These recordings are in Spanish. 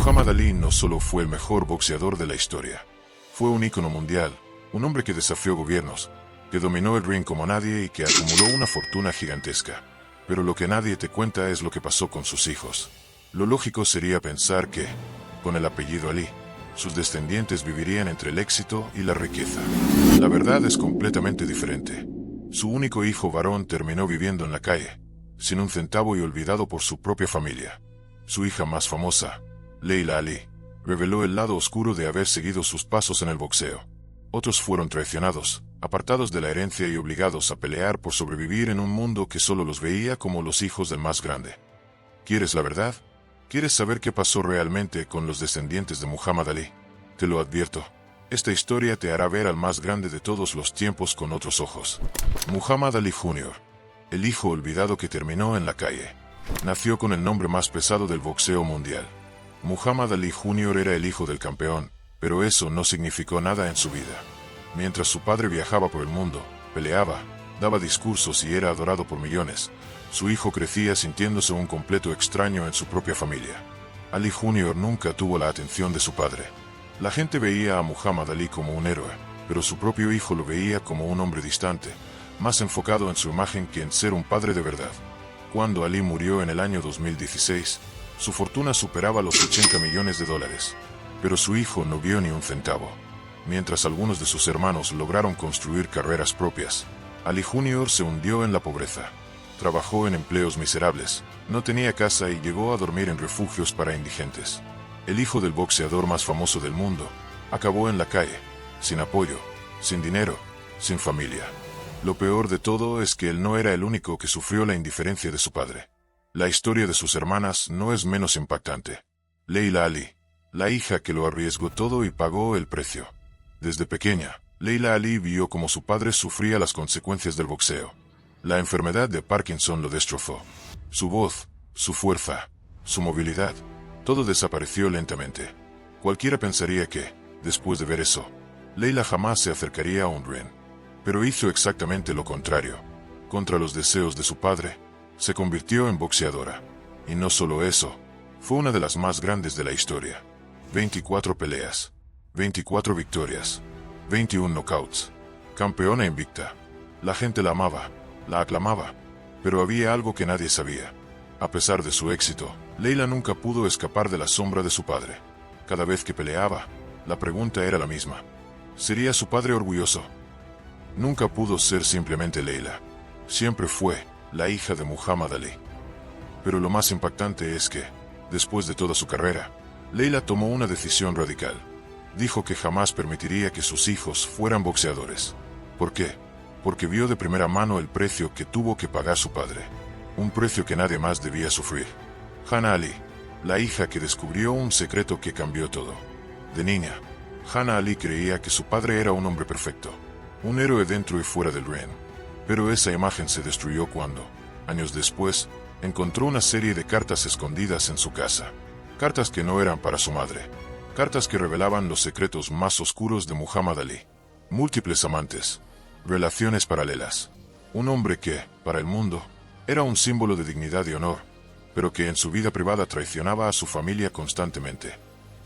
Muhammad Ali no solo fue el mejor boxeador de la historia, fue un ícono mundial, un hombre que desafió gobiernos, que dominó el ring como nadie y que acumuló una fortuna gigantesca. Pero lo que nadie te cuenta es lo que pasó con sus hijos. Lo lógico sería pensar que, con el apellido Ali, sus descendientes vivirían entre el éxito y la riqueza. La verdad es completamente diferente. Su único hijo varón terminó viviendo en la calle, sin un centavo y olvidado por su propia familia. Su hija más famosa, Leila Ali, reveló el lado oscuro de haber seguido sus pasos en el boxeo. Otros fueron traicionados, apartados de la herencia y obligados a pelear por sobrevivir en un mundo que solo los veía como los hijos del más grande. ¿Quieres la verdad? ¿Quieres saber qué pasó realmente con los descendientes de Muhammad Ali? Te lo advierto. Esta historia te hará ver al más grande de todos los tiempos con otros ojos. Muhammad Ali Jr., el hijo olvidado que terminó en la calle, nació con el nombre más pesado del boxeo mundial. Muhammad Ali Jr. era el hijo del campeón, pero eso no significó nada en su vida. Mientras su padre viajaba por el mundo, peleaba, daba discursos y era adorado por millones, su hijo crecía sintiéndose un completo extraño en su propia familia. Ali Jr. nunca tuvo la atención de su padre. La gente veía a Muhammad Ali como un héroe, pero su propio hijo lo veía como un hombre distante, más enfocado en su imagen que en ser un padre de verdad. Cuando Ali murió en el año 2016, su fortuna superaba los $80 millones, pero su hijo no vio ni un centavo. Mientras algunos de sus hermanos lograron construir carreras propias, Ali Jr. se hundió en la pobreza. Trabajó en empleos miserables, no tenía casa y llegó a dormir en refugios para indigentes. El hijo del boxeador más famoso del mundo acabó en la calle, sin apoyo, sin dinero, sin familia. Lo peor de todo es que él no era el único que sufrió la indiferencia de su padre. La historia de sus hermanas no es menos impactante. Leila Ali, la hija que lo arriesgó todo y pagó el precio. Desde pequeña, Leila Ali vio cómo su padre sufría las consecuencias del boxeo. La enfermedad de Parkinson lo destrozó. Su voz, su fuerza, su movilidad, todo desapareció lentamente. Cualquiera pensaría que, después de ver eso, Leila jamás se acercaría a un ring. Pero hizo exactamente lo contrario. Contra los deseos de su padre, se convirtió en boxeadora. Y no solo eso, fue una de las más grandes de la historia. 24 peleas, 24 victorias, 21 knockouts. Campeona invicta. La gente la amaba, la aclamaba, pero había algo que nadie sabía. A pesar de su éxito, Leila nunca pudo escapar de la sombra de su padre. Cada vez que peleaba, la pregunta era la misma. ¿Sería su padre orgulloso? Nunca pudo ser simplemente Leila. Siempre fue la hija de Muhammad Ali. Pero lo más impactante es que, después de toda su carrera, Leila tomó una decisión radical. Dijo que jamás permitiría que sus hijos fueran boxeadores. ¿Por qué? Porque vio de primera mano el precio que tuvo que pagar su padre. Un precio que nadie más debía sufrir. Hana Ali, la hija que descubrió un secreto que cambió todo. De niña, Hana Ali creía que su padre era un hombre perfecto, un héroe dentro y fuera del ring. Pero esa imagen se destruyó cuando, años después, encontró una serie de cartas escondidas en su casa. Cartas que no eran para su madre. Cartas que revelaban los secretos más oscuros de Muhammad Ali. Múltiples amantes. Relaciones paralelas. Un hombre que, para el mundo, era un símbolo de dignidad y honor, pero que en su vida privada traicionaba a su familia constantemente.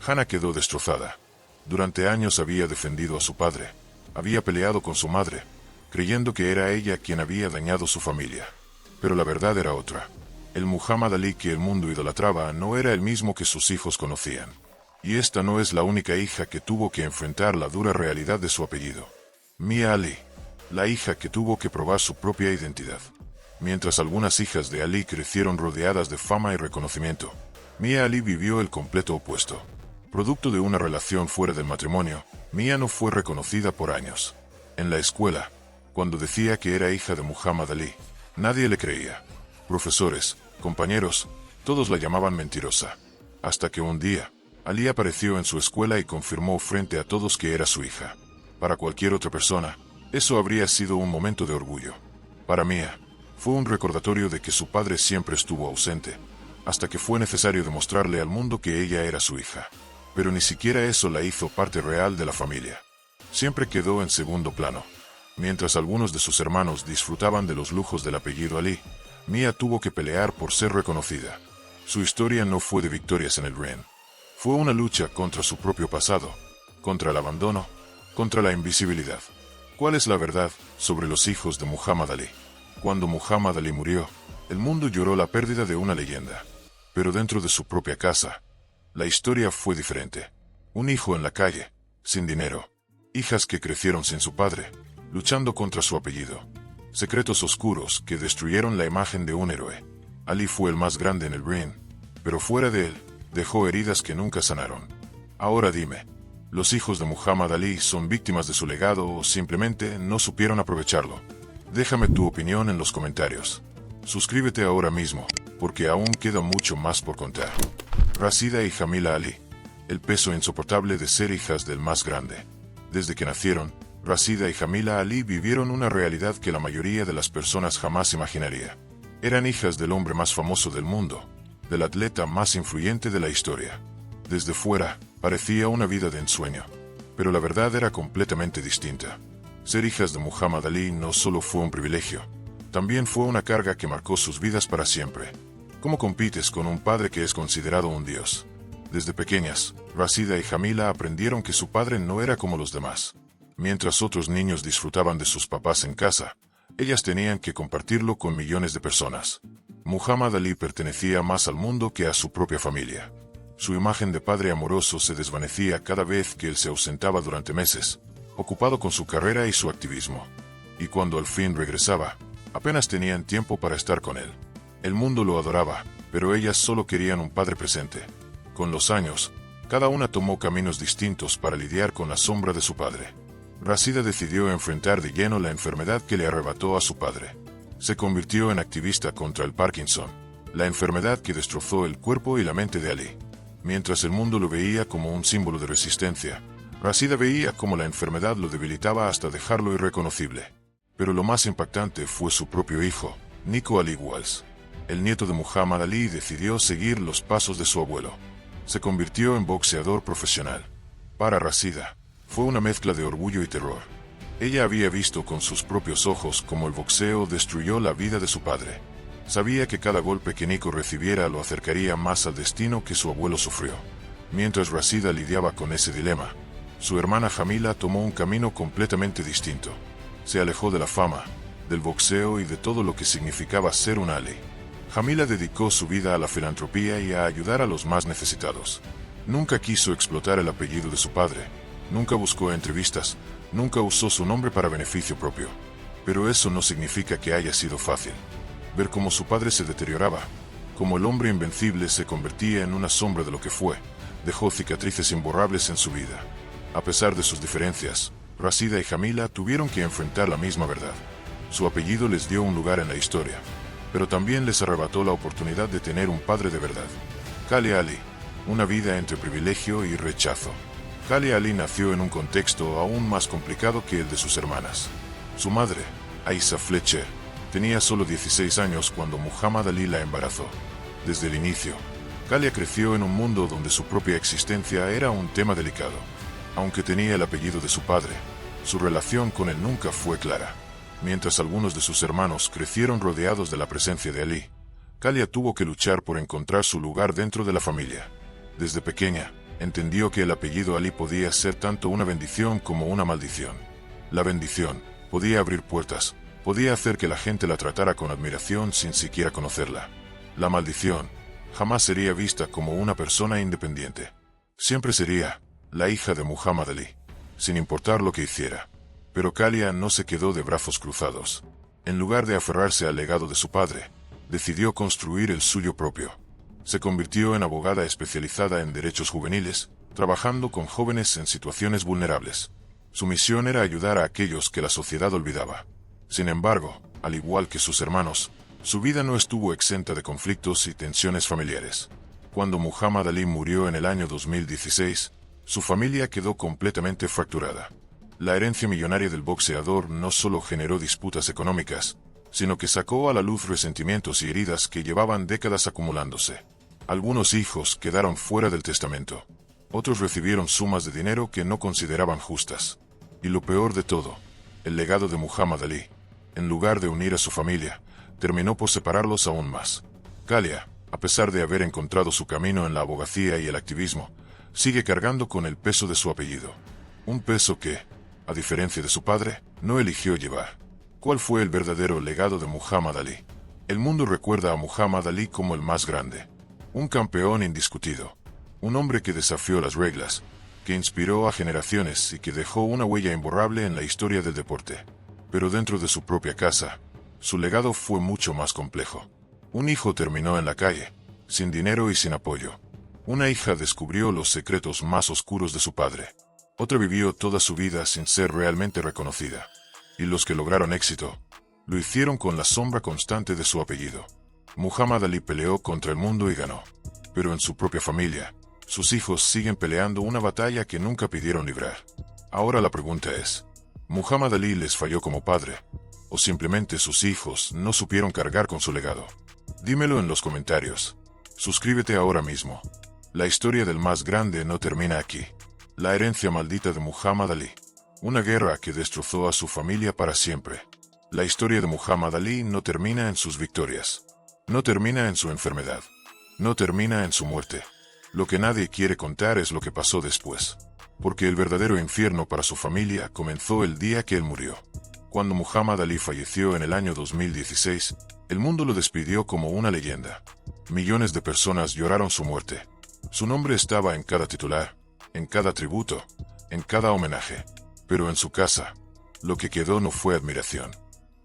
Hana quedó destrozada. Durante años había defendido a su padre. Había peleado con su madre, creyendo que era ella quien había dañado su familia. Pero la verdad era otra. El Muhammad Ali que el mundo idolatraba no era el mismo que sus hijos conocían. Y esta no es la única hija que tuvo que enfrentar la dura realidad de su apellido. Mia Ali, la hija que tuvo que probar su propia identidad. Mientras algunas hijas de Ali crecieron rodeadas de fama y reconocimiento, Mia Ali vivió el completo opuesto. Producto de una relación fuera del matrimonio, Mia no fue reconocida por años. En la escuela, cuando decía que era hija de Muhammad Ali, nadie le creía. Profesores, compañeros, todos la llamaban mentirosa. Hasta que un día, Ali apareció en su escuela y confirmó frente a todos que era su hija. Para cualquier otra persona, eso habría sido un momento de orgullo. Para Mia, fue un recordatorio de que su padre siempre estuvo ausente, hasta que fue necesario demostrarle al mundo que ella era su hija. Pero ni siquiera eso la hizo parte real de la familia. Siempre quedó en segundo plano. Mientras algunos de sus hermanos disfrutaban de los lujos del apellido Ali, Mia tuvo que pelear por ser reconocida. Su historia no fue de victorias en el ring. Fue una lucha contra su propio pasado, contra el abandono, contra la invisibilidad. ¿Cuál es la verdad sobre los hijos de Muhammad Ali? Cuando Muhammad Ali murió, el mundo lloró la pérdida de una leyenda. Pero dentro de su propia casa, la historia fue diferente. Un hijo en la calle, sin dinero. Hijas que crecieron sin su padre, luchando contra su apellido. Secretos oscuros que destruyeron la imagen de un héroe. Ali fue el más grande en el ring, pero fuera de él, dejó heridas que nunca sanaron. Ahora dime, ¿los hijos de Muhammad Ali son víctimas de su legado o simplemente no supieron aprovecharlo? Déjame tu opinión en los comentarios. Suscríbete ahora mismo, porque aún queda mucho más por contar. Rashida y Jamila Ali. El peso insoportable de ser hijas del más grande. Desde que nacieron, Rashida y Jamila Ali vivieron una realidad que la mayoría de las personas jamás imaginaría. Eran hijas del hombre más famoso del mundo, del atleta más influyente de la historia. Desde fuera, parecía una vida de ensueño, pero la verdad era completamente distinta. Ser hijas de Muhammad Ali no solo fue un privilegio, también fue una carga que marcó sus vidas para siempre. ¿Cómo compites con un padre que es considerado un dios? Desde pequeñas, Rashida y Jamila aprendieron que su padre no era como los demás. Mientras otros niños disfrutaban de sus papás en casa, ellas tenían que compartirlo con millones de personas. Muhammad Ali pertenecía más al mundo que a su propia familia. Su imagen de padre amoroso se desvanecía cada vez que él se ausentaba durante meses, ocupado con su carrera y su activismo. Y cuando al fin regresaba, apenas tenían tiempo para estar con él. El mundo lo adoraba, pero ellas solo querían un padre presente. Con los años, cada una tomó caminos distintos para lidiar con la sombra de su padre. Rashida decidió enfrentar de lleno la enfermedad que le arrebató a su padre. Se convirtió en activista contra el Parkinson, la enfermedad que destrozó el cuerpo y la mente de Ali. Mientras el mundo lo veía como un símbolo de resistencia, Rashida veía cómo la enfermedad lo debilitaba hasta dejarlo irreconocible. Pero lo más impactante fue su propio hijo, Nico Ali Walsh. El nieto de Muhammad Ali decidió seguir los pasos de su abuelo. Se convirtió en boxeador profesional. Para Rashida, fue una mezcla de orgullo y terror. Ella había visto con sus propios ojos cómo el boxeo destruyó la vida de su padre. Sabía que cada golpe que Nico recibiera lo acercaría más al destino que su abuelo sufrió. Mientras Rashida lidiaba con ese dilema, su hermana Jamila tomó un camino completamente distinto. Se alejó de la fama, del boxeo y de todo lo que significaba ser un Ali. Jamila dedicó su vida a la filantropía y a ayudar a los más necesitados. Nunca quiso explotar el apellido de su padre, nunca buscó entrevistas, nunca usó su nombre para beneficio propio. Pero eso no significa que haya sido fácil. Ver cómo su padre se deterioraba, cómo el hombre invencible se convertía en una sombra de lo que fue, dejó cicatrices imborrables en su vida. A pesar de sus diferencias, Rashida y Jamila tuvieron que enfrentar la misma verdad. Su apellido les dio un lugar en la historia, pero también les arrebató la oportunidad de tener un padre de verdad. Kalia Ali, una vida entre privilegio y rechazo. Kalia Ali nació en un contexto aún más complicado que el de sus hermanas. Su madre, Aisha Fletcher, tenía solo 16 años cuando Muhammad Ali la embarazó. Desde el inicio, Kalia creció en un mundo donde su propia existencia era un tema delicado. Aunque tenía el apellido de su padre, su relación con él nunca fue clara. Mientras algunos de sus hermanos crecieron rodeados de la presencia de Ali, Kalia tuvo que luchar por encontrar su lugar dentro de la familia. Desde pequeña, entendió que el apellido Ali podía ser tanto una bendición como una maldición. La bendición podía abrir puertas, podía hacer que la gente la tratara con admiración sin siquiera conocerla. La maldición jamás sería vista como una persona independiente. Siempre sería la hija de Muhammad Ali, sin importar lo que hiciera. Pero Kalia no se quedó de brazos cruzados. En lugar de aferrarse al legado de su padre, decidió construir el suyo propio. Se convirtió en abogada especializada en derechos juveniles, trabajando con jóvenes en situaciones vulnerables. Su misión era ayudar a aquellos que la sociedad olvidaba. Sin embargo, al igual que sus hermanos, su vida no estuvo exenta de conflictos y tensiones familiares. Cuando Muhammad Ali murió en el año 2016, su familia quedó completamente fracturada. La herencia millonaria del boxeador no solo generó disputas económicas, sino que sacó a la luz resentimientos y heridas que llevaban décadas acumulándose. Algunos hijos quedaron fuera del testamento. Otros recibieron sumas de dinero que no consideraban justas. Y lo peor de todo, el legado de Muhammad Ali, en lugar de unir a su familia, terminó por separarlos aún más. Kalia, a pesar de haber encontrado su camino en la abogacía y el activismo, sigue cargando con el peso de su apellido. Un peso que, a diferencia de su padre, no eligió llevar. ¿Cuál fue el verdadero legado de Muhammad Ali? El mundo recuerda a Muhammad Ali como el más grande. Un campeón indiscutido. Un hombre que desafió las reglas, que inspiró a generaciones y que dejó una huella imborrable en la historia del deporte. Pero dentro de su propia casa, su legado fue mucho más complejo. Un hijo terminó en la calle, sin dinero y sin apoyo. Una hija descubrió los secretos más oscuros de su padre. Otra vivió toda su vida sin ser realmente reconocida. Y los que lograron éxito, lo hicieron con la sombra constante de su apellido. Muhammad Ali peleó contra el mundo y ganó. Pero en su propia familia, sus hijos siguen peleando una batalla que nunca pidieron librar. Ahora la pregunta es, ¿Muhammad Ali les falló como padre? ¿O simplemente sus hijos no supieron cargar con su legado? Dímelo en los comentarios. Suscríbete ahora mismo. La historia del más grande no termina aquí. La herencia maldita de Muhammad Ali. Una guerra que destrozó a su familia para siempre. La historia de Muhammad Ali no termina en sus victorias. No termina en su enfermedad. No termina en su muerte. Lo que nadie quiere contar es lo que pasó después. Porque el verdadero infierno para su familia comenzó el día que él murió. Cuando Muhammad Ali falleció en el año 2016, el mundo lo despidió como una leyenda. Millones de personas lloraron su muerte. Su nombre estaba en cada titular, en cada tributo, en cada homenaje. Pero en su casa, lo que quedó no fue admiración.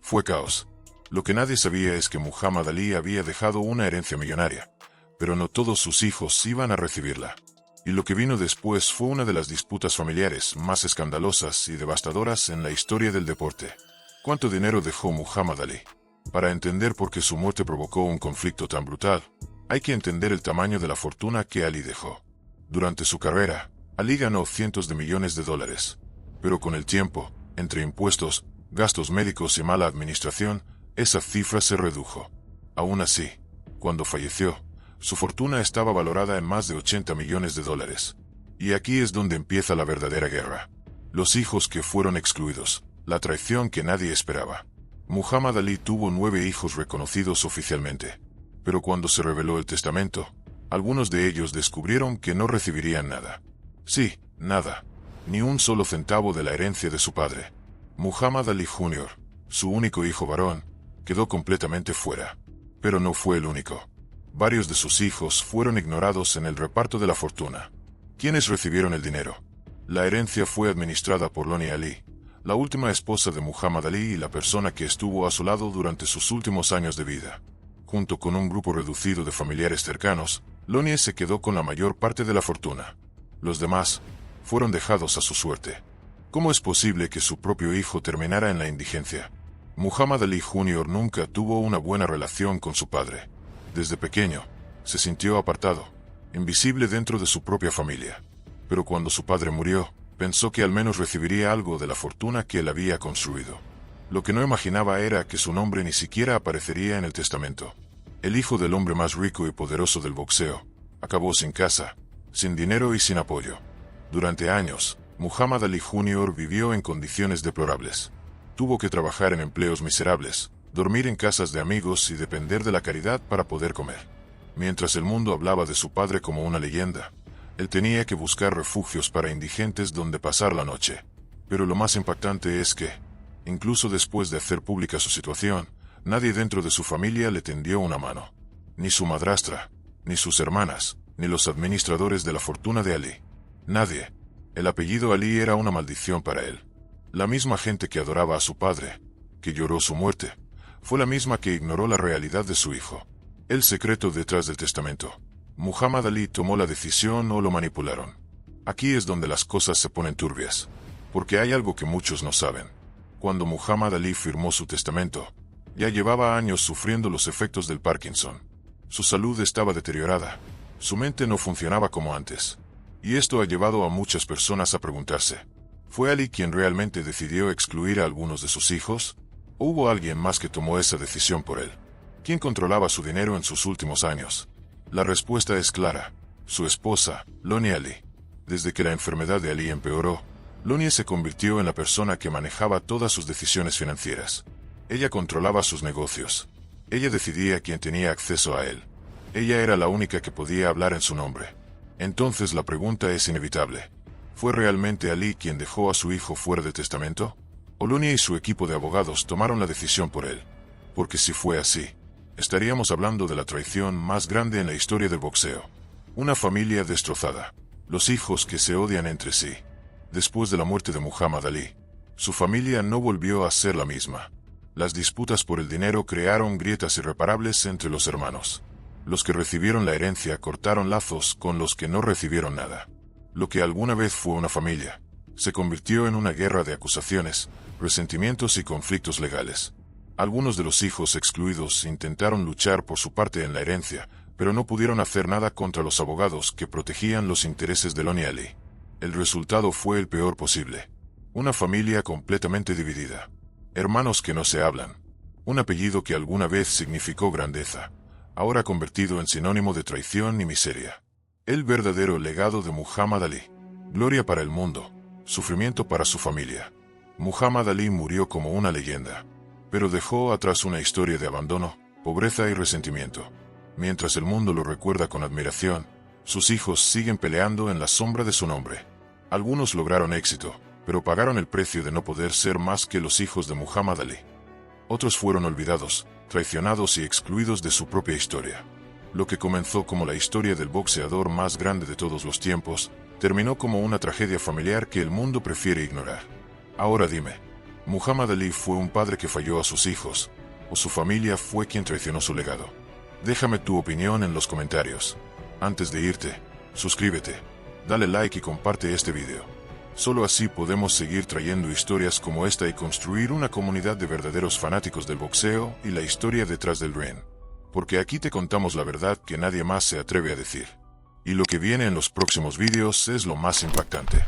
Fue caos. Lo que nadie sabía es que Muhammad Ali había dejado una herencia millonaria, pero no todos sus hijos iban a recibirla. Y lo que vino después fue una de las disputas familiares más escandalosas y devastadoras en la historia del deporte. ¿Cuánto dinero dejó Muhammad Ali? Para entender por qué su muerte provocó un conflicto tan brutal, hay que entender el tamaño de la fortuna que Ali dejó. Durante su carrera, Ali ganó cientos de millones de dólares. Pero con el tiempo, entre impuestos, gastos médicos y mala administración, esa cifra se redujo. Aún así, cuando falleció, su fortuna estaba valorada en más de 80 millones de dólares. Y aquí es donde empieza la verdadera guerra. Los hijos que fueron excluidos, la traición que nadie esperaba. Muhammad Ali tuvo 9 hijos reconocidos oficialmente. Pero cuando se reveló el testamento, algunos de ellos descubrieron que no recibirían nada. Sí, nada. Ni un solo centavo de la herencia de su padre. Muhammad Ali Jr., su único hijo varón, quedó completamente fuera. Pero no fue el único. Varios de sus hijos fueron ignorados en el reparto de la fortuna. ¿Quiénes recibieron el dinero? La herencia fue administrada por Lonnie Ali, la última esposa de Muhammad Ali y la persona que estuvo a su lado durante sus últimos años de vida. Junto con un grupo reducido de familiares cercanos, Lonnie se quedó con la mayor parte de la fortuna. Los demás fueron dejados a su suerte. ¿Cómo es posible que su propio hijo terminara en la indigencia? Muhammad Ali Jr. nunca tuvo una buena relación con su padre. Desde pequeño, se sintió apartado, invisible dentro de su propia familia. Pero cuando su padre murió, pensó que al menos recibiría algo de la fortuna que él había construido. Lo que no imaginaba era que su nombre ni siquiera aparecería en el testamento. El hijo del hombre más rico y poderoso del boxeo, acabó sin casa, sin dinero y sin apoyo. Durante años, Muhammad Ali Jr. vivió en condiciones deplorables. Tuvo que trabajar en empleos miserables, dormir en casas de amigos y depender de la caridad para poder comer. Mientras el mundo hablaba de su padre como una leyenda, él tenía que buscar refugios para indigentes donde pasar la noche. Pero lo más impactante es que, incluso después de hacer pública su situación, nadie dentro de su familia le tendió una mano. Ni su madrastra, ni sus hermanas, ni los administradores de la fortuna de Ali. Nadie. El apellido Ali era una maldición para él. La misma gente que adoraba a su padre, que lloró su muerte, fue la misma que ignoró la realidad de su hijo. El secreto detrás del testamento. Muhammad Ali tomó la decisión o lo manipularon. Aquí es donde las cosas se ponen turbias. Porque hay algo que muchos no saben. Cuando Muhammad Ali firmó su testamento, ya llevaba años sufriendo los efectos del Parkinson. Su salud estaba deteriorada. Su mente no funcionaba como antes. Y esto ha llevado a muchas personas a preguntarse, ¿fue Ali quien realmente decidió excluir a algunos de sus hijos? ¿O hubo alguien más que tomó esa decisión por él? ¿Quién controlaba su dinero en sus últimos años? La respuesta es clara: su esposa, Lonnie Ali. Desde que la enfermedad de Ali empeoró, Lonnie se convirtió en la persona que manejaba todas sus decisiones financieras. Ella controlaba sus negocios. Ella decidía quién tenía acceso a él. Ella era la única que podía hablar en su nombre. Entonces la pregunta es inevitable. ¿Fue realmente Ali quien dejó a su hijo fuera de testamento? ¿O Lunia y su equipo de abogados tomaron la decisión por él? Porque si fue así, estaríamos hablando de la traición más grande en la historia del boxeo. Una familia destrozada. Los hijos que se odian entre sí. Después de la muerte de Muhammad Ali, su familia no volvió a ser la misma. Las disputas por el dinero crearon grietas irreparables entre los hermanos. Los que recibieron la herencia cortaron lazos con los que no recibieron nada. Lo que alguna vez fue una familia, se convirtió en una guerra de acusaciones, resentimientos y conflictos legales. Algunos de los hijos excluidos intentaron luchar por su parte en la herencia, pero no pudieron hacer nada contra los abogados que protegían los intereses de Lunia Ali. El resultado fue el peor posible. Una familia completamente dividida. Hermanos que no se hablan. Un apellido que alguna vez significó grandeza, ahora convertido en sinónimo de traición y miseria. El verdadero legado de Muhammad Ali. Gloria para el mundo, sufrimiento para su familia. Muhammad Ali murió como una leyenda, pero dejó atrás una historia de abandono, pobreza y resentimiento. Mientras el mundo lo recuerda con admiración, sus hijos siguen peleando en la sombra de su nombre. Algunos lograron éxito, pero pagaron el precio de no poder ser más que los hijos de Muhammad Ali. Otros fueron olvidados, traicionados y excluidos de su propia historia. Lo que comenzó como la historia del boxeador más grande de todos los tiempos, terminó como una tragedia familiar que el mundo prefiere ignorar. Ahora dime, ¿Muhammad Ali fue un padre que falló a sus hijos, o su familia fue quien traicionó su legado? Déjame tu opinión en los comentarios. Antes de irte, suscríbete, dale like y comparte este video. Solo así podemos seguir trayendo historias como esta y construir una comunidad de verdaderos fanáticos del boxeo y la historia detrás del ring. Porque aquí te contamos la verdad que nadie más se atreve a decir. Y lo que viene en los próximos vídeos es lo más impactante.